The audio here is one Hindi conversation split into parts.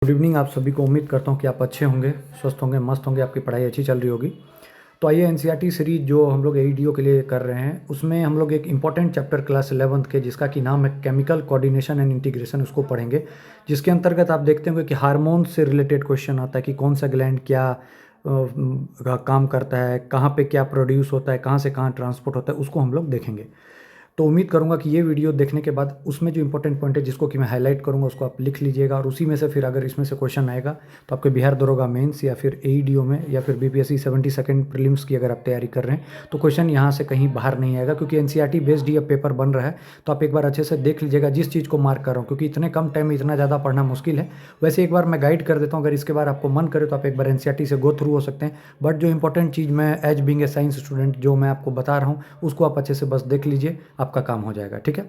गुड इवनिंग आप सभी को। उम्मीद करता हूँ कि आप अच्छे होंगे, स्वस्थ होंगे, मस्त होंगे, आपकी पढ़ाई अच्छी चल रही होगी। तो आइए एनसीईआरटी सीरीज जो हम लोग एईडीओ के लिए कर रहे हैं उसमें हम लोग एक इंपॉर्टेंट चैप्टर क्लास 11th के जिसका कि नाम है केमिकल कोऑर्डिनेशन एंड इंटीग्रेशन, उसको पढ़ेंगे। जिसके अंतर्गत आप देखते होंगे कि हार्मोन से रिलेटेड क्वेश्चन आता है कि कौन सा ग्लैंड क्या काम करता है, कहाँ पे क्या प्रोड्यूस होता है, कहाँ से कहाँ ट्रांसपोर्ट होता है, उसको हम लोग देखेंगे। तो उम्मीद करूंगा कि ये वीडियो देखने के बाद उसमें जो इंपॉर्टेंट पॉइंट है जिसको कि मैं हाईलाइट करूंगा उसको आप लिख लीजिएगा, और उसी में से फिर अगर इसमें से क्वेश्चन आएगा तो आपके बिहार दरोगा मेंस या फिर एईडीओ में या फिर बीपीएससी 72nd प्रीलिम्स की अगर आप तैयारी कर रहे हैं तो क्वेश्चन यहाँ से कहीं बाहर नहीं आएगा, क्योंकि एनसीईआरटी बेस्ड ये पेपर बन रहा है। तो आप एक बार अच्छे से देख लीजिएगा जिस चीज़ को मार्क कर रहा हूँ, क्योंकि इतने कम टाइम में इतना ज़्यादा पढ़ना मुश्किल है। वैसे एक बार मैं गाइड कर देता हूँ, अगर इसके बाद आपको मन करे तो आप एक बार एनसीईआरटी से गो थ्रू हो सकते हैं। बट जो इंपॉर्टेंट चीज़ मैं as being a science student जो मैं आपको बता रहा हूँ उसको आप अच्छे से बस देख लीजिए, आपका काम हो जाएगा। ठीक है,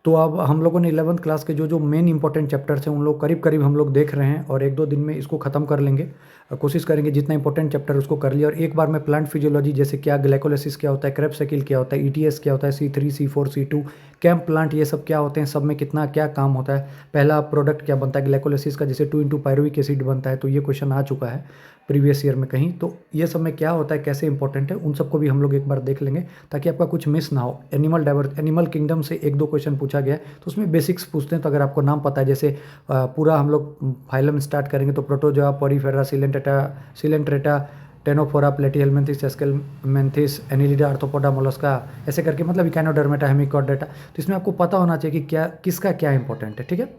तो अब हम लोगों ने 11th क्लास के जो जो मेन इंपॉर्टेंट चैप्टर्स हैं उन लोग करीब करीब हम लोग देख रहे हैं, और एक दो दिन में इसको ख़त्म कर लेंगे। कोशिश करेंगे जितना इंपॉर्टेंट चैप्टर उसको कर लिया, और एक बार में प्लांट फिजियोलॉजी जैसे क्या ग्लाइकोलाइसिस क्या होता है, क्रेब्स साइकिल क्या होता है, ईटीएस क्या होता है, C3 C4 C2 camp plant, ये सब क्या होते हैं, सब में कितना क्या काम होता है, पहला प्रोडक्ट क्या बनता है ग्लाइकोलाइसिस का, जैसे 2 पायरुविक एसिड बनता है, तो ये क्वेश्चन आ चुका है प्रीवियस ईयर में कहीं। तो ये सब में क्या होता है, कैसे इंपॉर्टेंट है, उन सबको भी हम लोग एक बार देख लेंगे ताकि आपका कुछ मिस ना हो। एनिमल किंगडम से एक दो क्वेश्चन पूछा गया है तो उसमें बेसिक्स पूछते हैं, तो अगर आपको नाम पता है, जैसे पूरा हम लोग फाइलम स्टार्ट करेंगे तो protozoa, porifera, coelenterata, ctenophora, platyhelminthes, aschelminthes, annelida, arthropoda, mollusca, ऐसे करके मतलब इकाइनोडर्मेटा, हेमिकॉर्डेटा। तो इसमें आपको पता होना चाहिए कि क्या किसका क्या इंपॉर्टेंट है। ठीक है,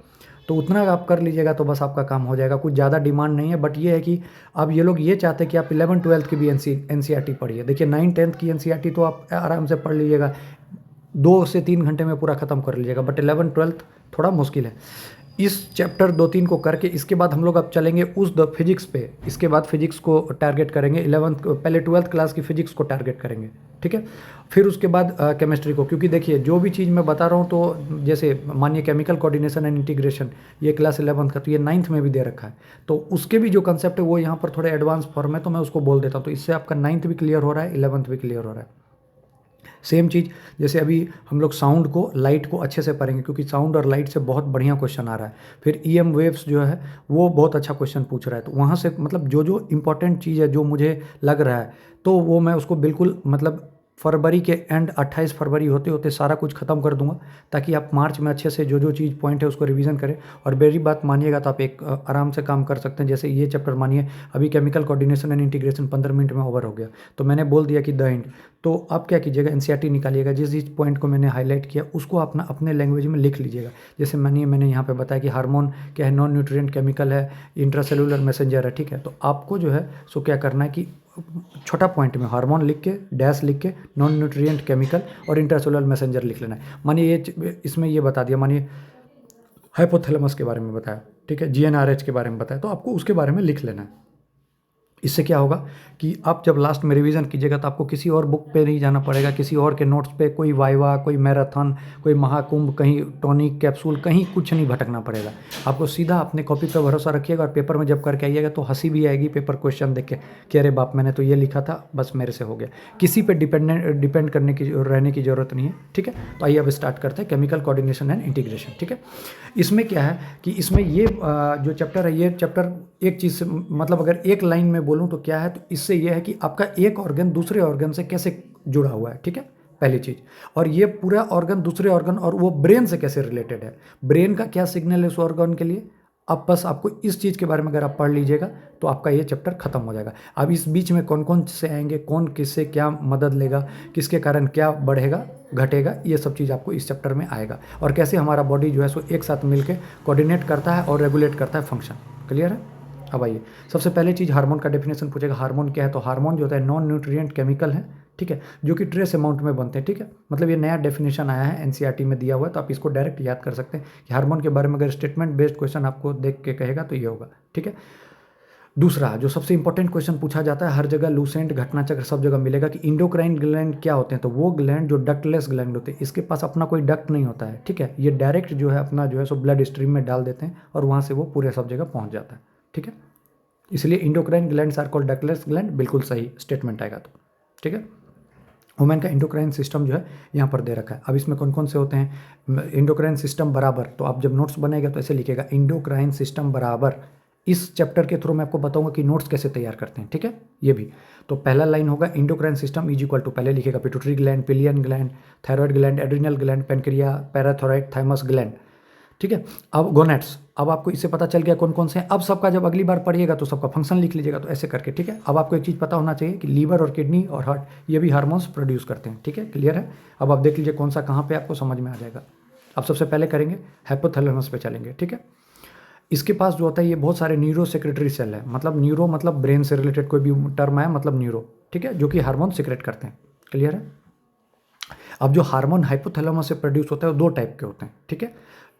तो उतना आप कर लीजिएगा तो बस आपका काम हो जाएगा। कुछ ज़्यादा डिमांड नहीं है, बट ये है कि अब ये लोग ये चाहते हैं कि आप 11th-12th की भी एनसीईआरटी पढ़िए। देखिए 9th-10th की एनसीईआरटी तो आप आराम से पढ़ लीजिएगा, 2 से 3 घंटे में पूरा ख़त्म कर लीजिएगा, बट 11th-12th थोड़ा मुश्किल है। इस चैप्टर 2-3 को करके इसके बाद हम लोग अब चलेंगे उस द फिजिक्स पे। इसके बाद फिजिक्स को टारगेट करेंगे, 11th पहले 12th क्लास की फिजिक्स को टारगेट करेंगे। ठीक है, फिर उसके बाद केमिस्ट्री को, क्योंकि देखिए जो भी चीज़ मैं बता रहा हूँ तो जैसे मानिए केमिकल कोऑर्डिनेशन एंड इंटीग्रेशन, ये क्लास 11th का, तो ये 9th में भी दे रखा है, तो उसके भी जो कंसेप्ट है वो यहाँ पर थोड़े एडवांस फॉर्म है, तो मैं उसको बोल देता हूँ। तो इससे आपका 9th भी क्लियर हो रहा है, 11th भी क्लियर हो रहा है। सेम चीज़ जैसे अभी हम लोग साउंड को, लाइट को अच्छे से पढ़ेंगे, क्योंकि साउंड और लाइट से बहुत बढ़िया क्वेश्चन आ रहा है। फिर ईएम वेव्स जो है वो बहुत अच्छा क्वेश्चन पूछ रहा है, तो वहाँ से मतलब जो जो इंपॉर्टेंट चीज़ है जो मुझे लग रहा है तो वो मैं उसको बिल्कुल मतलब फरवरी के एंड 28 फरवरी होते होते सारा कुछ ख़त्म कर दूंगा, ताकि आप मार्च में अच्छे से जो जो चीज़ पॉइंट है उसको रिवीजन करें। और मेरी बात मानिएगा तो आप एक आराम से काम कर सकते हैं। जैसे ये चैप्टर मानिए अभी chemical coordination and integration 15 minute में ओवर हो गया, तो मैंने बोल दिया कि द एंड। तो आप क्या कीजिएगा, एनसीईआरटी निकालिएगा, जिस जिस पॉइंट को मैंने हाईलाइट किया उसको अपना अपने लैंग्वेज में लिख लीजिएगा। जैसे मैंने यहाँ पे बताया कि हार्मोन क्या है, नॉन न्यूट्रिएंट केमिकल है, इंट्रासेलुलर मैसेंजर है। ठीक है, तो आपको जो है सो क्या करना है कि छोटा पॉइंट में हार्मोन लिख के, डैश लिख के, नॉन न्यूट्रिएंट केमिकल और इंट्रासेलुलर मैसेंजर लिख लेना है। मानिए ये इसमें ये बता दिया, मानिए हाइपोथैलेमस के बारे में बताया, ठीक है, जीएनआरएच के बारे में बताया, तो आपको उसके बारे में लिख लेना है। इससे क्या होगा कि आप जब लास्ट में रिवीजन कीजिएगा तो आपको किसी और बुक पे नहीं जाना पड़ेगा, किसी और के नोट्स पे, कोई वाइवा, कोई मैराथन, कोई महाकुंभ, कहीं टॉनिक कैप्सूल, कहीं कुछ नहीं भटकना पड़ेगा। आपको सीधा अपने कॉपी पर भरोसा रखिएगा, और पेपर में जब करके आइएगा तो हंसी भी आएगी पेपर क्वेश्चन देख के कि अरे बाप मैंने तो ये लिखा था, बस मेरे से हो गया। किसी पर डिपेंड करने की रहने की ज़रूरत नहीं है। ठीक है, तो आइए अब स्टार्ट करते हैं केमिकल कोऑर्डिनेशन एंड इंटीग्रेशन। ठीक है, इसमें क्या है कि इसमें ये जो चैप्टर है, ये चैप्टर एक चीज़ से मतलब अगर एक लाइन में बोलूँ तो क्या है, तो इससे ये है कि आपका एक ऑर्गन दूसरे ऑर्गन से कैसे जुड़ा हुआ है। ठीक है, पहली चीज़। और ये पूरा ऑर्गन दूसरे ऑर्गन और वो ब्रेन से कैसे रिलेटेड है, ब्रेन का क्या सिग्नल है उस ऑर्गन के लिए। अब बस आपको इस चीज़ के बारे में अगर आप पढ़ लीजिएगा तो आपका ये चैप्टर खत्म हो जाएगा। अब इस बीच में कौन कौन से आएंगे, कौन किससे क्या मदद लेगा, किसके कारण क्या बढ़ेगा घटेगा, ये सब चीज़ आपको इस चैप्टर में आएगा, और कैसे हमारा बॉडी जो है सो एक साथ मिलकर कोऑर्डिनेट करता है और रेगुलेट करता है फंक्शन। क्लियर है। अब आइए, सबसे पहले चीज़ हार्मोन का डेफिनेशन पूछेगा। हार्मोन क्या है, तो हार्मोन जो होता है नॉन न्यूट्रिएंट केमिकल है, ठीक है, जो कि ट्रेस अमाउंट में बनते हैं। ठीक है, मतलब ये नया डेफिनेशन आया है, एनसीईआरटी में दिया हुआ है, तो आप इसको डायरेक्ट याद कर सकते हैं कि हार्मोन के बारे में अगर स्टेटमेंट बेस्ड क्वेश्चन आपको देख के कहेगा तो ये होगा। ठीक है, दूसरा जो सबसे इंपॉर्टेंट क्वेश्चन पूछा जाता है हर जगह, लूसेंट, घटनाचक्र सब जगह मिलेगा, कि इंडोक्राइन ग्लैंड क्या होते हैं, तो वो ग्लैंड जो डक्टलेस ग्लैंड होते हैं, इसके पास अपना कोई डक्ट नहीं होता है। ठीक है, ये डायरेक्ट जो है अपना जो है सो ब्लड स्ट्रीम में डाल देते हैं और वहाँ से वो पूरे सब जगह पहुँच जाता है। ठीक है, इसलिए endocrine glands are called ductless gland, बिल्कुल सही स्टेटमेंट आएगा तो। ठीक है, वुमेन का इंडोक्राइन सिस्टम जो है यहाँ पर दे रखा है। अब इसमें कौन कौन से होते हैं, इंडोक्राइन सिस्टम बराबर, तो आप जब नोट्स बनेगा तो ऐसे लिखेगा, इंडोक्राइन सिस्टम बराबर इस चैप्टर के थ्रू मैं आपको बताऊंगा कि नोट्स कैसे तैयार करते हैं, ठीक है। ये भी तो पहला लाइन होगा endocrine system is equal to, पहले लिखेगा पिट्यूटरी ग्लैंड, पिलियन gland, thyroid gland, adrenal gland, pancreas, parathyroid, thymus gland, ठीक है। अब गोनेट्स, अब आपको इससे पता चल गया कौन कौन से हैं। अब सबका जब अगली बार पढ़िएगा तो सबका फंक्शन लिख लीजिएगा, तो ऐसे करके, ठीक है। अब आपको एक चीज़ पता होना चाहिए कि लीवर और किडनी और हार्ट ये भी हार्मोन्स प्रोड्यूस करते हैं, ठीक है, क्लियर है। अब आप देख लीजिए कौन सा कहाँ पे आपको समझ में आ जाएगा। अब सबसे पहले करेंगे हाइपोथैलेमस पे चलेंगे, ठीक है। इसके पास जो होता है ये बहुत सारे न्यूरो सेक्रेटरी सेल है, मतलब न्यूरो मतलब ब्रेन से रिलेटेड कोई भी टर्म है, मतलब न्यूरो, ठीक है, जो कि हार्मोन सिक्रेट करते हैं, क्लियर है। अब जो हार्मोन हाइपोथैलेमस से प्रोड्यूस होता है वो दो टाइप के होते हैं, ठीक है।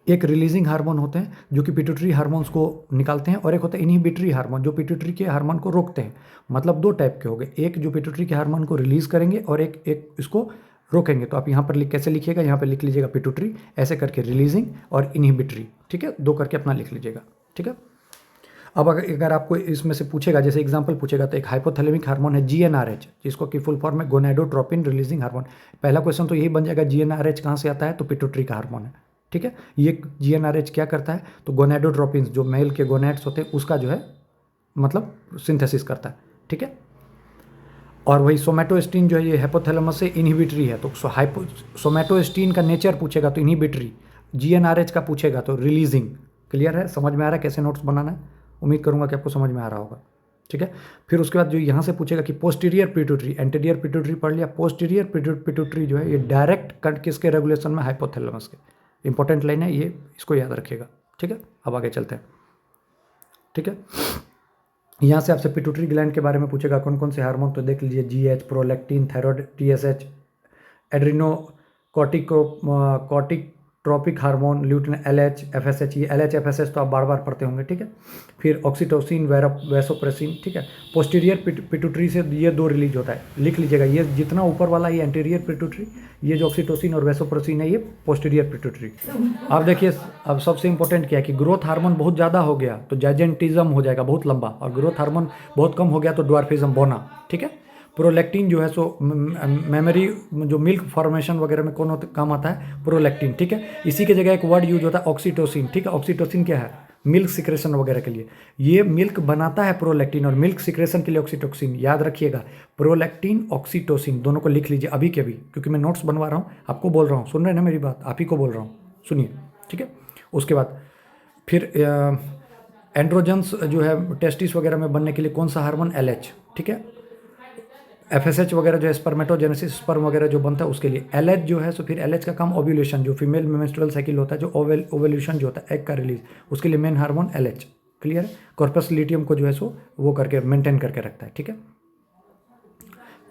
एक रिलीजिंग हार्मोन होते हैं जो कि पिट्यूटरी हार्मोन्स को निकालते हैं, और एक होता है इनहिबिटरी हार्मोन जो पिट्यूटरी के हार्मोन को रोकते हैं। मतलब दो टाइप के हो गए, एक जो पिट्यूटरी के हार्मोन को रिलीज करेंगे और एक इसको रोकेंगे। तो आप यहाँ पर कैसे लिखिएगा, यहाँ पर लिख लीजिएगा पिट्यूटरी ऐसे करके, रिलीजिंग और इनहिबिटरी, ठीक है, दो करके अपना लिख लीजिएगा, ठीक है। अब अगर आपको इसमें से पूछेगा, जैसे एग्जांपल पूछेगा, तो एक हाइपोथैलेमिक हार्मोन है GnRH, जिसको कि फुल फॉर्म है गोनाडोट्रोपिन रिलीजिंग हार्मोन। पहला क्वेश्चन तो यही बन जाएगा, GnRH कहाँ से आता है, तो पिट्यूटरी का हार्मोन है, ठीक है। ये GnRH क्या करता है, तो गोनाडोट्रोपिन जो मेल के गोनेट्स होते हैं उसका जो है मतलब सिंथेसिस करता है, ठीक है। और वही सोमैटोस्टिन जो है ये हाइपोथैलेमस से इनहिबिटरी है, तो सोमैटोस्टिन का नेचर पूछेगा तो इनहिबिटरी, GnRH का पूछेगा तो रिलीजिंग, क्लियर है। समझ में आ रहा है कैसे नोट्स बनाना है, उम्मीद करूंगा कि आपको समझ में आ रहा होगा, ठीक है। फिर उसके बाद जो यहाँ से पूछेगा कि पोस्टीरियर पिट्यूटरी, एंटीरियर पिट्यूटरी पढ़ लिया, पोस्टीरियर पिट्यूटरी जो है ये डायरेक्ट किसके रेगुलेशन में, हाइपोथैलेमस के। इंपॉर्टेंट लाइन है ये, इसको याद रखिएगा, ठीक है। अब आगे चलते हैं, ठीक है। यहाँ से आपसे पिट्यूटरी ग्लैंड के बारे में पूछेगा कौन कौन से हार्मोन, तो देख लीजिए GH, prolactin, thyroid, TSH, adreno corticotropic hormone, lutein, LH, FSH। ये LH FSH तो आप बार बार पढ़ते होंगे, ठीक है। फिर ऑक्सीटोसिन, वैसोप्रेसिन, ठीक है। पोस्टीरियर पिट्यूटरी से ये दो रिलीज होता है, लिख लीजिएगा। ये जितना ऊपर वाला ये एंटीरियर पिट्यूटरी, ये जो ऑक्सीटोसिन और वैसोप्रेसिन है ये पोस्टीरियर पिट्यूटरी। अब देखिए, अब सबसे इंपॉर्टेंट क्या है कि ग्रोथ हार्मोन बहुत ज़्यादा हो गया तो जाइजेंटिज्म हो जाएगा बहुत लंबा, और ग्रोथ हार्मोन बहुत कम हो गया तो ड्वार्फिज्म, बोना, ठीक है। प्रोलैक्टिन जो है सो मेमोरी जो मिल्क फॉर्मेशन वगैरह में कौन काम आता है, प्रोलैक्टिन, ठीक है। इसी की जगह एक वर्ड यूज होता है ऑक्सीटोसिन, ठीक है। ऑक्सीटोसिन क्या है, मिल्क सिक्रेशन वगैरह के लिए, ये मिल्क बनाता है प्रोलैक्टिन, और मिल्क सिक्रेशन के लिए ऑक्सीटोसिन, याद रखिएगा। प्रोलैक्टिन ऑक्सीटोसिन दोनों को लिख लीजिए अभी के अभी, क्योंकि मैं नोट्स बनवा रहा हूँ, आपको बोल रहा हूँ, सुन रहे हैं ना मेरी बात, आप ही को बोल रहा हूँ, सुनिए, ठीक है। उसके बाद फिर एंड्रोजन्स जो है टेस्टिस वगैरह में बनने के लिए कौन सा हार्मोन, LH, ठीक है। FSH वगैरह जो है स्पर्मेटोजेनेसिस, स्पर्म वगैरह जो बनता है उसके लिए। LH जो है, सो फिर LH का काम ओव्यूलेशन, जो फीमेल मेंस्ट्रुअल साइकिल होता है, जो ओव्यूलेशन जो होता है एग का रिलीज, उसके लिए मेन हार्मोन LH, क्लियर है। कॉर्पस लिटियम को जो है सो वो करके मेंटेन करके रखता है, ठीक है।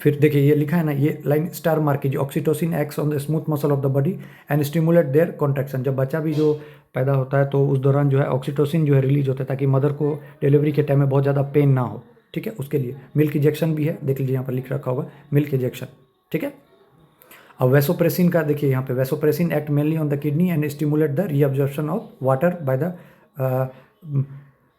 फिर देखिए ये लिखा है ना, ये लाइन स्टार मार्क कीजिए, oxytocin acts on the smooth muscle of the body and stimulate their contraction. जब बच्चा भी जो पैदा होता है तो उस दौरान जो है ऑक्सीटोसिन जो है रिलीज होता है, ताकि मदर को डिलीवरी के टाइम में बहुत ज़्यादा पेन ना हो, ठीक है। उसके लिए मिल्क इंजेक्शन भी है, देख लीजिए यहाँ पर लिख रखा होगा मिल्क इंजेक्शन, ठीक है। अब वैसोप्रेसिन का देखिए यहाँ पे, vasopressin act mainly on the kidney and stimulate the reabsorption of water by the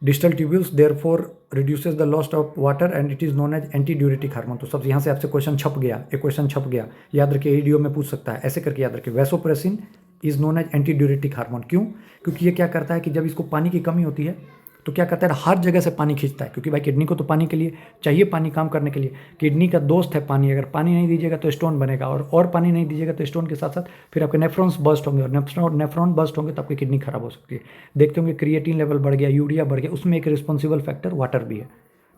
distal tubules, therefore reduces the loss of water and it is known as antidiuretic hormone. तो सब यहाँ से आपसे क्वेश्चन छप गया, एक क्वेश्चन छप गया, याद रखिए, ईडीओ में पूछ सकता है, ऐसे करके याद रखिए। Vasopressin is known as antidiuretic hormone, क्यों, क्योंकि ये क्या करता है कि जब इसको पानी की कमी होती है तो क्या करता है, हर जगह से पानी खींचता है, क्योंकि भाई किडनी को तो पानी के लिए चाहिए, पानी काम करने के लिए। किडनी का दोस्त है पानी, अगर पानी नहीं दीजिएगा तो स्टोन बनेगा, और पानी नहीं दीजिएगा तो स्टोन के साथ साथ फिर आपके नेफ्रॉन्स बर्स्ट होंगे, और नेफ्रॉन बर्स्ट होंगे तो आपकी किडनी खराब हो सकती है। देखते होंगे क्रिएटिन लेवल बढ़ गया, यूरिया बढ़ गया, उसमें एक रिस्पॉन्सिबल फैक्टर वाटर भी है।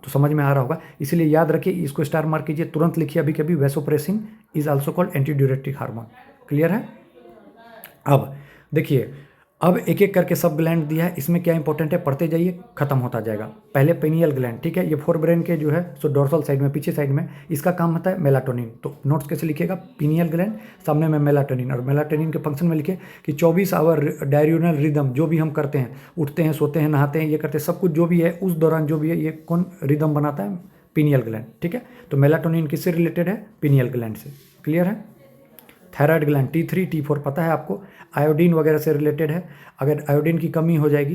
तो समझ में आ रहा होगा, इसलिए याद रखिए, इसको स्टार मार्क कीजिए, तुरंत लिखिए अभी कभी, vasopressin is also called एंटीड्यूरेटिक hormone, clear है। अब देखिए, अब एक एक करके सब ग्लैंड दिया है, इसमें क्या इंपॉर्टेंट है, पढ़ते जाइए, खत्म होता जाएगा। पहले पिनियल ग्लैंड, ठीक है, ये फोर ब्रेन के जो है सो डोर्सल साइड में, पीछे साइड में, इसका काम होता है मेलाटोनिन। तो नोट्स कैसे लिखिएगा, पिनियल ग्लैंड, सामने में मेलाटोनिन, और मेलाटोनिन के फंक्शन में लिखे कि 24 आवर डायरियोनल रिदम, जो भी हम करते हैं, उठते हैं, सोते हैं, नहाते हैं, ये करते हैं, सब कुछ जो भी है उस दौरान जो भी है, ये कौन रिदम बनाता है, पिनियल ग्लैंड, ठीक है। तो मेलाटोनिन किससे रिलेटेड है, पिनियल ग्लैंड से, क्लियर है। थायराइड ग्लैंड T3 T4 पता है आपको, आयोडीन वगैरह से रिलेटेड है। अगर आयोडीन की कमी हो जाएगी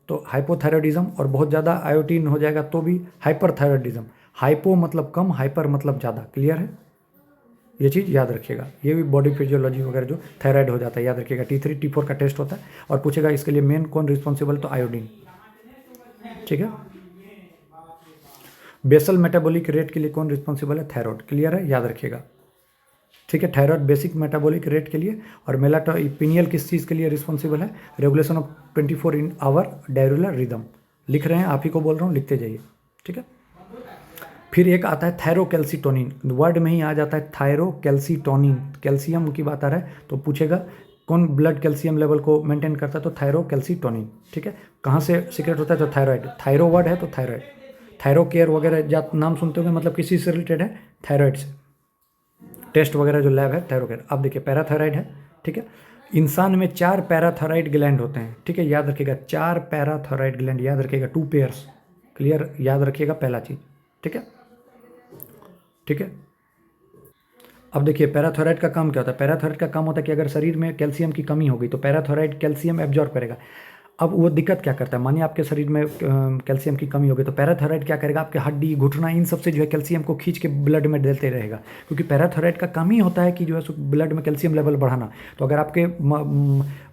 तो हाइपोथायरॉयडिज्म, और बहुत ज़्यादा आयोडीन हो जाएगा तो भी हाइपरथायरॉयडिज्म। हाइपो मतलब कम, हाइपर मतलब ज़्यादा, क्लियर है, ये चीज़ याद रखिएगा। ये भी बॉडी फिजियोलॉजी वगैरह जो थायराइड हो जाता है, याद रखिएगा। T3 T4 का टेस्ट होता है, और पूछेगा इसके लिए मेन कौन रिस्पॉन्सिबल, तो आयोडीन। ठीक है। बेसल मेटाबॉलिक रेट के लिए कौन रिस्पॉन्सिबल है? थायराइड। क्लियर है, याद रखिएगा। ठीक है, थायराइड बेसिक मेटाबॉलिक रेट के लिए, और मेलाटोनिन किस चीज़ के लिए रिस्पॉन्सिबल है? Regulation of 24 in hour diurnal rhythm. लिख रहे हैं, आप ही को बोल रहा हूँ, लिखते जाइए। ठीक है। फिर एक आता है थायरोकैल्सिटोनिन, वर्ड में ही आ जाता है थायरोकैल्सिटोनिन, कैल्शियम की बात आ रहा है तो पूछेगा कौन ब्लड कैल्शियम लेवल को मेंटेन करता है, तो थायरोकैल्सिटोनिन। ठीक है। कहाँ से सीक्रेट होता है? तो थायराइड। थायरो वर्ड है तो थायराइड। थायरो केयर वगैरह जब नाम सुनते होंगे, मतलब किसी से रिलेटेड है? थायराइड से। टेस्ट वगैरह जो लैब है थायरो केयर। अब देखिए पैराथायराइड है। ठीक है। इंसान में 4 पैराथायराइड ग्लैंड होते हैं। ठीक है, याद रखिएगा 4 पैराथायराइड ग्लैंड, याद रखिएगा 2 पेयर्स। क्लियर, याद रखिएगा पहला चीज़। ठीक है। ठीक है। अब देखिए पैराथायराइड का काम क्या होता है? पैराथायराइड का काम होता है कि अगर शरीर में कैल्शियम की कमी हो गई तो पैराथायराइड कैल्शियम एब्जॉर्ब करेगा। अब वो दिक्कत क्या करता है? मानिए आपके शरीर में कैल्शियम की कमी हो गई तो पैराथायराइड क्या करेगा? आपके हड्डी, घुटना, इन सबसे जो है कैल्शियम को खींच के ब्लड में देते रहेगा, क्योंकि पैराथायराइड का काम ही होता है कि जो है ब्लड में कैल्शियम लेवल बढ़ाना। तो अगर आपके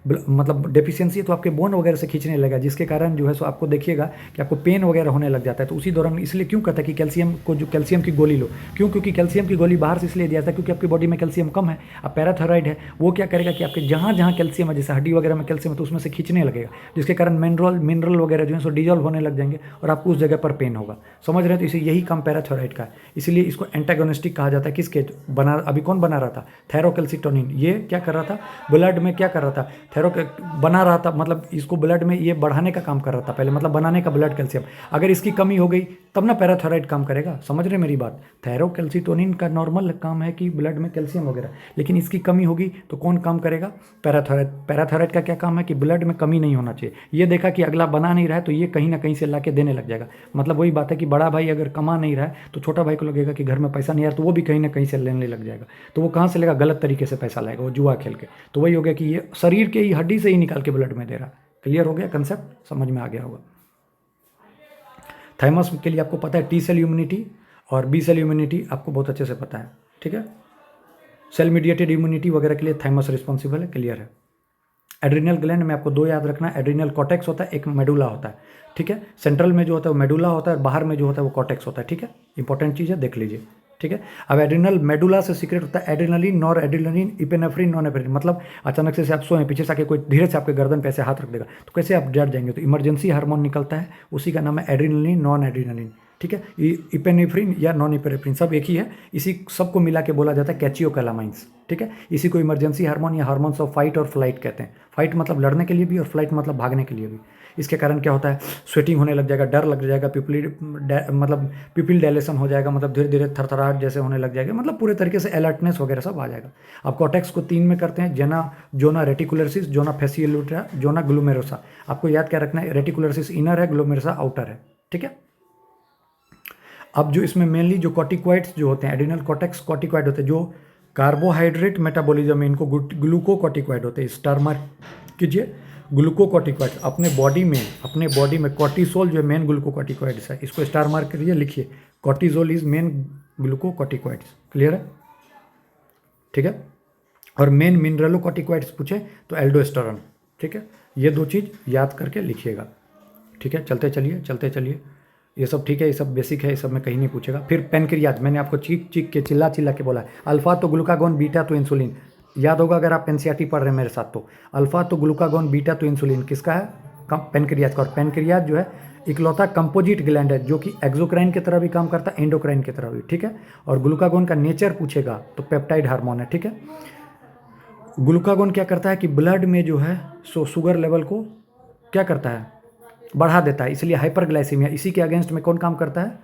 मतलब डेफिशिएंसी है तो आपके बोन वगैरह से खींचने लगेगा, जिसके कारण जो है सो आपको देखिएगा कि आपको पेन वगैरह होने लग जाता है। तो उसी दौरान इसलिए क्यों कहता है कि कैल्शियम को, जो कैल्शियम की गोली लो, क्यों? क्योंकि कैल्शियम की गोली बाहर से इसलिए दिया जाता है क्योंकि आपकी बॉडी में कैल्शियम कम है। अब पैराथायराइड है, वो क्या करेगा कि आपके जहाँ जहाँ कैल्शियम है, जैसे हड्डी वगैरह में कैल्शियम है, तो उसमें से खींचने लगेगा, जिसके कारण मिनरल वगैरह जो है सो डिजॉल्व होने लग जाएंगे और आपको उस जगह पर पेन होगा। समझ रहे हैं? तो इसे यही काम पैराथायराइड का है, इसलिए इसको एंटागोनिस्टिक कहा जाता है। किसके बना? अभी कौन बना रहा था? थायरोकैल्सिटोनिन। ये क्या कर रहा था? ब्लड में क्या कर रहा था? बना रहा था, मतलब इसको ब्लड में ये बढ़ाने का काम कर रहा था पहले, मतलब बनाने का ब्लड कैल्शियम। अगर इसकी कमी हो गई तब ना पैराथायराइड काम करेगा। समझ रहे मेरी बात? थायरोकैल्सिटोनिन का नॉर्मल काम है कि ब्लड में कैल्शियम वगैरह, लेकिन इसकी कमी होगी तो कौन काम करेगा? पैराथायराइड। पैराथायराइड का क्या काम है कि ब्लड में कमी नहीं होना चाहिए। ये देखा कि अगला बना नहीं रहा है तो ये कहीं ना कहीं से ला के देने लग जाएगा। मतलब वही बात है कि बड़ा भाई अगर कमा नहीं रहा है तो छोटा भाई को लगेगा कि घर में पैसा नहीं आ रहा, तो वो भी कहीं ना कहीं से लेने लग जाएगा। तो वो कहाँ से लेगा? गलत तरीके से पैसा लाएगा, वो जुआ खेल के। तो वही हो गया कि ये शरीर के ही हड्डी से ही निकाल के ब्लड में दे रहा है। क्लियर हो गया? कंसेप्ट समझ में आ गया होगा। थाइमस के लिए आपको पता है टी सेल इम्यूनिटी और बी सेल इम्यूनिटी आपको बहुत अच्छे से पता है। ठीक है। सेल मीडिएटेड इम्यूनिटी वगैरह के लिए थाइमस रिस्पॉन्सिबल है। क्लियर है। एड्रिनल ग्लैंड में आपको 2 याद रखना है, एड्रिनल कॉर्टेक्स होता है, एक मेडुला होता है। ठीक है। सेंट्रल में जो होता है वो मेडुला होता है और बाहर में जो होता है वो कॉर्टेक्स होता है। ठीक है, इंपॉर्टेंट चीज़ है, देख लीजिए। ठीक है। अब एड्रिनल मेडुला से सीक्रेट होता है adrenaline, noradrenaline, epinephrine, non epinephrine. मतलब अचानक से आप सोए, पीछे से आके कोई धीरे से आपके गर्दन पे ऐसे हाथ रख देगा तो कैसे आप डर जाएंगे? तो इमरजेंसी हार्मोन निकलता है, उसी का नाम है एड्रेनलिन, नॉन एड्रेनलिन। ठीक है। इपेनेफ्रिन या नॉन इपेनेफ्रिन सब एक ही है, इसी सबको मिला के बोला जाता है कैचियोकैलामाइंस। ठीक है। इसी को इमरजेंसी हार्मोन या हार्मोन्स ऑफ फाइट और फ्लाइट कहते हैं। फाइट मतलब लड़ने के लिए भी और फ्लाइट मतलब भागने के लिए भी। इसके कारण क्या होता है? स्वेटिंग होने लग जाएगा, डर लग जाएगा, मतलब पिपिल डायलेशन हो जाएगा, मतलब धीरे धीरे थरथराहट जैसे होने लग जाएगा, मतलब पूरे तरीके से अलर्टनेस वगैरह सब आ जाएगा। अब कॉर्टेक्स को 3 में करते हैं, जोना रेटिकुलरसिस, जोना फेसियोलुटा, जोना ग्लूमेरोसा। आपको याद क्या रखना है? रेटिकुलरसिस इनर है, ग्लूमेरोसा आउटर है। ठीक है। अब जो इसमें मेनली जो कॉर्टिकॉइड्स जो होते हैं, एड्रिनल कॉर्टेक्स कॉर्टिकॉइड होते हैं जो कार्बोहाइड्रेट मेटाबॉलिज्म में, इनको ग्लूकोकॉर्टिकॉइड होते हैं। स्टार मार्क कीजिए, ग्लूकोकॉर्टिकॉइड। अपने बॉडी में कॉर्टिसोल जो है मेन ग्लूकोकॉर्टिकॉइड्स है, इसको स्टार मार्क करिए, लिखिए cortisol is main glucocorticoids. Clear है? ठीक है। और मेन मिनरलोकॉर्टिकॉइड्स पूछे तो एल्डोस्टेरॉन। ठीक है। ये 2 चीज़ याद करके लिखिएगा। ठीक है। चलते चलिए, ये सब ठीक है, ये सब बेसिक है, ये सब में कहीं नहीं पूछेगा। फिर पेनक्रियाज, मैंने आपको चीख के चिल्ला के बोला है। अल्फा तो ग्लूकागोन, बीटा तो इंसुलिन। याद होगा अगर आप एनसीईआरटी पढ़ रहे हैं मेरे साथ तो। अल्फा तो ग्लूकागोन, बीटा तो इंसुलिन किसका है? पेनक्रियाज का। और पेनक्रियाज जो है इकलौता कंपोजिट ग्लैंड है जो कि एक्सोक्राइन की तरह भी काम करता है, एंडोक्राइन की तरह भी। ठीक है। और ग्लूकागोन का नेचर पूछेगा तो पेप्टाइड हार्मोन है। ठीक है। ग्लूकागोन क्या करता है कि ब्लड में जो है सो शुगर लेवल को क्या करता है? बढ़ा देता है, इसलिए हाइपरग्लाइसीमिया। इसी के अगेंस्ट में कौन काम करता है?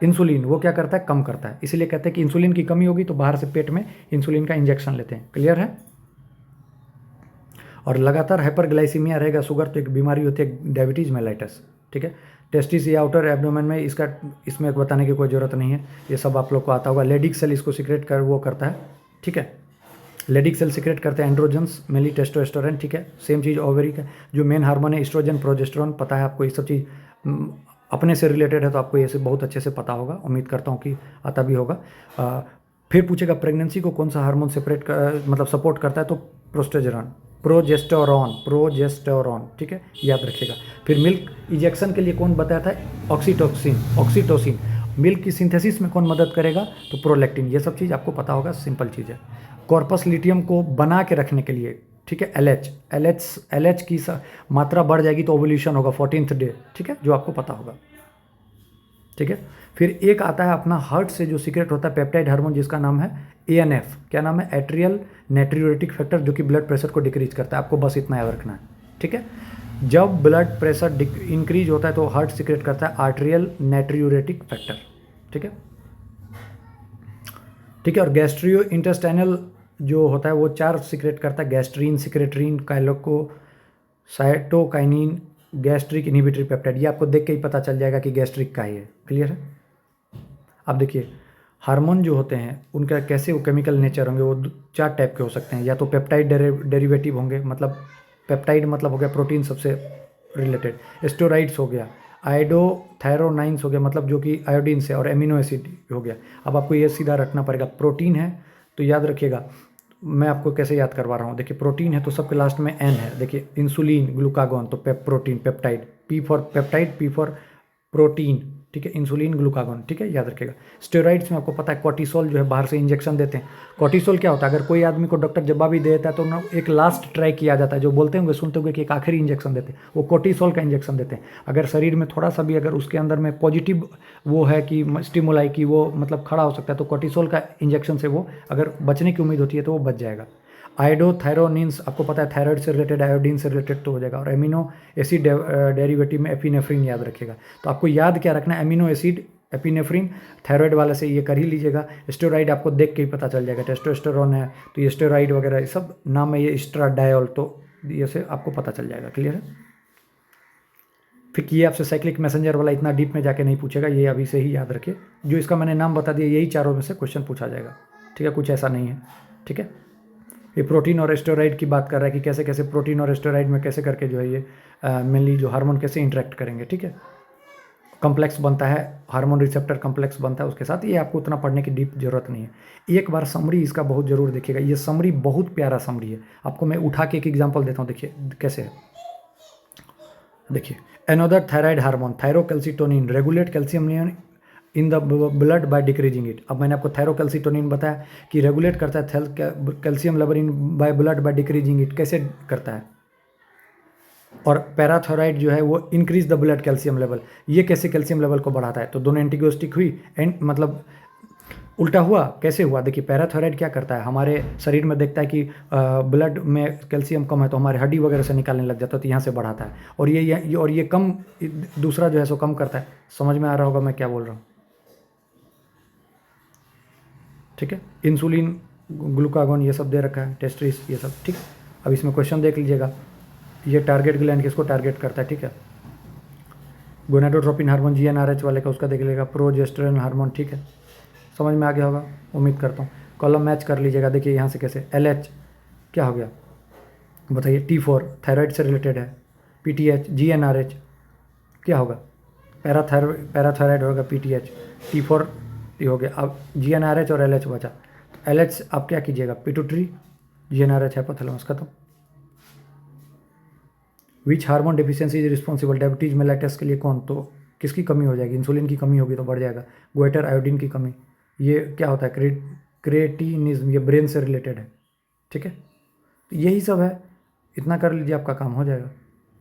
इंसुलिन। वो क्या करता है? कम करता है। इसलिए कहते हैं कि इंसुलिन की कमी होगी तो बाहर से पेट में इंसुलिन का इंजेक्शन लेते हैं। क्लियर है? और लगातार हाइपरग्लाइसीमिया रहेगा, शुगर तो एक बीमारी होती है डायबिटीज़ मेलाइटस। ठीक है। टेस्टिस या आउटर एब्डोमेन में इसमें बताने की कोई ज़रूरत नहीं है, ये सब आप लोग को आता होगा। लेडिक सेल इसको सीक्रेट कर वो करता है। ठीक है। लेडिक सेल सीक्रेट करते हैं एंड्रोजन्स, मेनली टेस्टोस्टेरोन। ठीक है। सेम चीज़ ओवरी का जो मेन हार्मोन है एस्ट्रोजन, प्रोजेस्टेरोन। पता है आपको ये सब चीज़ अपने से रिलेटेड है तो आपको ये सब बहुत अच्छे से पता होगा, उम्मीद करता हूँ कि आता भी होगा। फिर पूछेगा प्रेगनेंसी को कौन सा हार्मोन मतलब सपोर्ट करता है, तो प्रोस्टेजेरॉन। प्रोजेस्टेरोन, प्रोजेस्टेरोन, ठीक है, याद रखिएगा। फिर मिल्क इजेक्शन के लिए कौन बताया था? Oxytocin, oxytocin. मिल्क की सिंथेसिस में कौन मदद करेगा? तो प्रोलैक्टिन। ये सब चीज़ आपको पता होगा, सिंपल चीज़ है। कॉर्पस लिटियम को बना के रखने के लिए, ठीक है, एल एच की मात्रा बढ़ जाएगी तो ओवुलेशन होगा 14th डे, ठीक है, जो आपको पता होगा, ठीक है। फिर एक आता है अपना हार्ट से जो सीक्रेट होता है पेप्टाइड हार्मोन, जिसका नाम है ANF। क्या नाम है? एट्रियल नाइट्रियूरेटिक फैक्टर, जो कि ब्लड प्रेशर को डिक्रीज करता है। आपको बस इतना याद रखना है, ठीक है। जब ब्लड प्रेशर इंक्रीज होता है तो हार्ट सीक्रेट करता है आर्टेरियल नाइट्रियूरेटिक फैक्टर, ठीक है, ठीक है। और गैस्ट्रियो इंटेस्टाइनल जो होता है वो 4 सीक्रेट करता है, गैस्ट्रीन, सिक्रेट्रीन, काइलोको, साइटोकाइनिन, गैस्ट्रिक इनहिबिटरी पेप्टाइड। ये आपको देख के ही पता चल जाएगा कि गैस्ट्रिक का ही है। क्लियर है? अब देखिए, हार्मोन जो होते हैं उनका कैसे वो केमिकल नेचर होंगे, वो 4 टाइप के हो सकते हैं। या तो पेप्टाइड डेरिवेटिव होंगे, मतलब पेप्टाइड मतलब हो गया प्रोटीन सबसे रिलेटेड, स्टेरॉइड्स हो गया, आयोडोथायरोनाइन्स हो गया मतलब जो कि आयोडीन से, और एमिनो एसिड हो गया। अब आपको ये सीधा रखना पड़ेगा, प्रोटीन है तो याद रखिएगा, मैं आपको कैसे याद करवा रहा हूँ। देखिए, प्रोटीन है तो सबके लास्ट में एन है। देखिए, इंसुलिन, ग्लूकागॉन, तो protein, peptide, P for peptide, P for protein, ठीक है, इंसुलिन, ग्लूकागॉन, ठीक है, याद रखिएगा। स्टेरॉइड्स में आपको पता है कॉर्टिसोल जो है बाहर से इंजेक्शन देते हैं। कॉर्टिसोल क्या होता है? अगर कोई आदमी को डॉक्टर जवाब भी देता है तो ना एक लास्ट ट्राई किया जाता है, जो बोलते होंगे, सुनते होंगे कि एक आखिरी इंजेक्शन देते हैं, वो कॉर्टिसोल का इंजेक्शन देते हैं। अगर शरीर में थोड़ा सा भी अगर उसके अंदर में पॉजिटिव वो है कि स्टिमुलाई की वो मतलब खड़ा हो सकता है, तो कॉर्टिसोल का इंजेक्शन से वो अगर बचने की उम्मीद होती है तो वो बच जाएगा। आयोडोथायरोनिन्स आपको पता है थायराइड से रिलेटेड, आयोडीन से रिलेटेड तो हो जाएगा। और एमिनो एसिड डेरिवेटिव में एपिनेफ्रिन याद रखिएगा। तो आपको याद क्या रखना है? एमिनो एसिड, एपिनेफ्रिन, थायराइड वाले से ये कर ही लीजिएगा। स्टेरॉइड आपको देख के ही पता चल जाएगा, टेस्टोस्टेरोन है तो ये स्टेरॉइड वगैरह ये सब नाम है, ये एस्ट्राडायोल, तो ये से आपको पता चल जाएगा। क्लियर है? फिर ये आपसे साइक्लिक मैसेंजर वाला इतना डीप में जाके नहीं पूछेगा, ये अभी से ही याद रखिए। जो इसका मैंने नाम बता दिया, यही चारों में से क्वेश्चन पूछा जाएगा, ठीक है, कुछ ऐसा नहीं है, ठीक है। ये प्रोटीन और स्टेरॉइड की बात कर रहा है कि कैसे कैसे प्रोटीन और स्टेरॉइड में कैसे करके जो है ये मेनली जो हार्मोन कैसे इंटरेक्ट करेंगे, ठीक है। कम्प्लेक्स बनता है, हार्मोन रिसेप्टर कम्प्लेक्स बनता है उसके साथ। ये आपको उतना पढ़ने की डीप जरूरत नहीं है। एक बार समरी इसका बहुत जरूर देखिएगा, ये समरी बहुत प्यारा समरी है। आपको मैं उठा के एक एग्जाम्पल देता हूँ, देखिए कैसे है। देखिए, another thyroid hormone thyrocalcitonin regulate calcium in the blood by decreasing it. अब मैंने आपको थायरोकैल्सिटोनिन बताया कि रेगुलेट करता है calcium level in by blood by decreasing it. कैसे करता है? और पैराथायराइड जो है वो increase the blood calcium level. ये कैसे कैल्शियम लेवल को बढ़ाता है? तो दोनों एंटीगोस्टिक हुई, एंड मतलब उल्टा हुआ। कैसे हुआ? देखिए, पैराथायराइड क्या करता है, हमारे शरीर में देखता है कि ब्लड में कैल्शियम कम है तो हमारे हड्डी वगैरह से निकालने लग जाता है, तो यहाँ से बढ़ाता है। और ये कम, दूसरा जो है सो कम करता है। समझ में आ रहा होगा मैं क्या बोल रहा हूँ, ठीक है। इंसुलिन, ग्लूकागॉन ये सब दे रखा है, टेस्ट्रिस ये सब, ठीक। अब इसमें क्वेश्चन देख लीजिएगा। ये टारगेट ग्लैंड किसको टारगेट करता है, ठीक है। गोनाडोट्रोपिन हार्मोन GnRH वाले का उसका देख लीजिएगा, प्रोजेस्टेरोन हार्मोन, ठीक है। समझ में आ गया होगा, उम्मीद करता हूँ। कॉलम मैच कर लीजिएगा। देखिए यहाँ से कैसे, LH क्या हो गया बताइए, T4 थायराइड से रिलेटेड है, PTH GnRH क्या होगा, पैराथायराइड होगा, PTH, T4 ये हो गया। अब GnRH और LH बचा। LH आप क्या कीजिएगा, पिट्यूटरी, GnRH हाइपोथैलेमस, खत्म। Which hormone deficiency is responsible diabetes mellitus के लिए कौन? तो किसकी कमी हो जाएगी? इंसुलिन की कमी होगी तो बढ़ जाएगा। गोइटर, आयोडीन की कमी। ये क्या होता है, क्रेटिनिज्म, ये ब्रेन से रिलेटेड है, ठीक है। तो यही सब है, इतना कर लीजिए आपका काम हो जाएगा।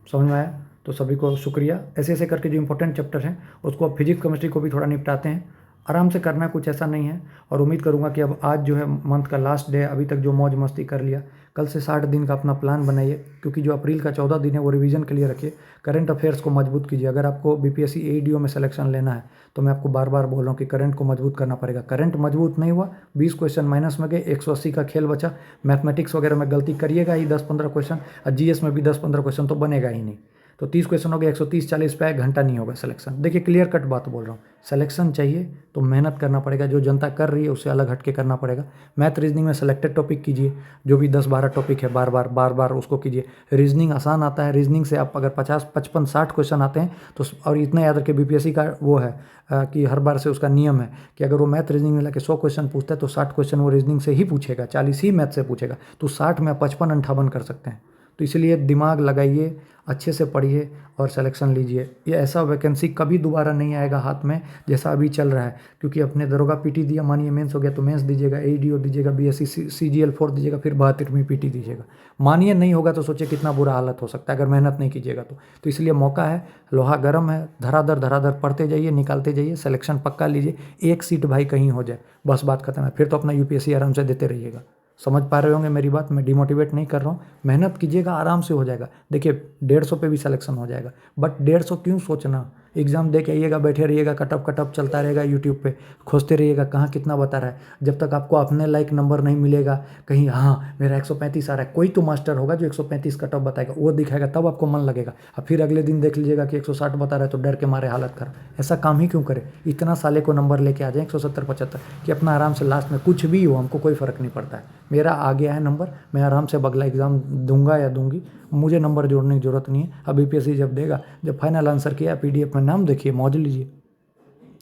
समझ में आया? तो सभी को शुक्रिया। ऐसे ऐसे करके जो इंपॉर्टेंट चैप्टर हैं उसको अब फिजिक्स केमिस्ट्री को भी थोड़ा निपटाते हैं, आराम से करना, कुछ ऐसा नहीं है। और उम्मीद करूँगा कि अब आज जो है मंथ का लास्ट डे, अभी तक जो मौज मस्ती कर लिया, कल से 60 दिन का अपना प्लान बनाइए, क्योंकि जो अप्रैल का 14 दिन है वो रिवीजन के लिए रखिए। करंट अफेयर्स को मजबूत कीजिए। अगर आपको BPSC AEDO में सिलेक्शन लेना है तो मैं आपको बार बार बोल रहा हूँ कि करंट को मजबूत करना पड़ेगा। करंट मजबूत नहीं हुआ, 20 क्वेश्चन माइनस में गए, 180 का खेल बचा। मैथमेटिक्स वगैरह में गलती करिएगा ही 10-15 क्वेश्चन, और GS में भी 10-15 क्वेश्चन तो बनेगा ही नहीं। तो 30 क्वेश्चन हो गए, 130-40 पे 1 घंटा नहीं होगा सिलेक्शन। देखिए, क्लियर कट बात बोल रहा हूँ। सिलेक्शन चाहिए तो मेहनत करना पड़ेगा, जो जनता कर रही है उससे अलग हट के करना पड़ेगा। मैथ रीजनिंग में सेलेक्टेड टॉपिक कीजिए, जो भी 10-12 टॉपिक है बार बार उसको कीजिए। रीजनिंग आसान आता है, रीजनिंग से आप अगर 50, 55, 60 क्वेश्चन आते हैं तो, और इतना याद रखें BPSC का वो है कि हर बार से उसका नियम है कि अगर वो मैथ रीजनिंग में लाके 100 क्वेश्चन पूछता है तो 60 क्वेश्चन वो रीजनिंग से ही पूछेगा, 40 ही मैथ से पूछेगा। तो 60 में 55-58 कर सकते हैं। तो इसलिए दिमाग लगाइए, अच्छे से पढ़िए और सिलेक्शन लीजिए। ये ऐसा वैकेंसी कभी दोबारा नहीं आएगा हाथ में जैसा अभी चल रहा है, क्योंकि अपने दरोगा पीटी दिया, मानिए मेंस हो गया तो मेंस दीजिएगा, एईडीओ दीजिएगा, बीएससी सीजीएल 4 दीजिएगा, फिर 72वीं पीटी दीजिएगा। मानिए नहीं होगा तो सोचिए कितना बुरा हालत हो सकता है अगर मेहनत नहीं कीजिएगा तो इसलिए मौका है, लोहा गर्म है, धराधर पढ़ते जाइए, निकालते जाइए, सिलेक्शन पक्का लीजिए। एक सीट भाई कहीं हो जाए बस बात खत्म है, फिर तो अपना यूपीएससी आराम से देते रहिएगा। समझ पा रहे होंगे मेरी बात, मैं डिमोटिवेट नहीं कर रहा हूँ, मेहनत कीजिएगा, आराम से हो जाएगा। देखिए 150 पे भी सिलेक्शन हो जाएगा, बट 150 क्यों सोचना, एग्ज़ाम दे के आइएगा, बैठे रहिएगा, कटअप चलता रहेगा यूट्यूब पे, खोजते रहिएगा कहाँ कितना बता रहा है। जब तक आपको अपने लाइक नंबर नहीं मिलेगा, कहीं हाँ मेरा 135 आ रहा है, कोई तो मास्टर होगा जो 135 कटअप बताएगा, वो दिखाएगा, तब आपको मन लगेगा। अब फिर अगले दिन देख लीजिएगा कि 160 बता रहा है तो डर के मारे हालत खराब। ऐसा काम ही क्यों करे, इतना साले को नंबर लेके आ जाए 170 75 कि अपना आराम से लास्ट में कुछ भी हो, हमको कोई फ़र्क नहीं पड़ता है। मेरा आ गया है नंबर, मैं आराम से अगला एग्ज़ाम दूंगा या दूंगी, मुझे नंबर जोड़ने की ज़रूरत नहीं है। अब यूपीएससी जब देगा, जब फाइनल आंसर किया, पीडीएफ में नाम देखिए, मौज लीजिए,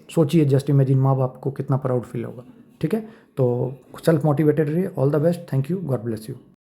सोचिए, जस्ट इमेजिन माँ बाप को कितना प्राउड फील होगा। ठीक है, तो सेल्फ मोटिवेटेड रहिए। All the best, thank you, God bless you.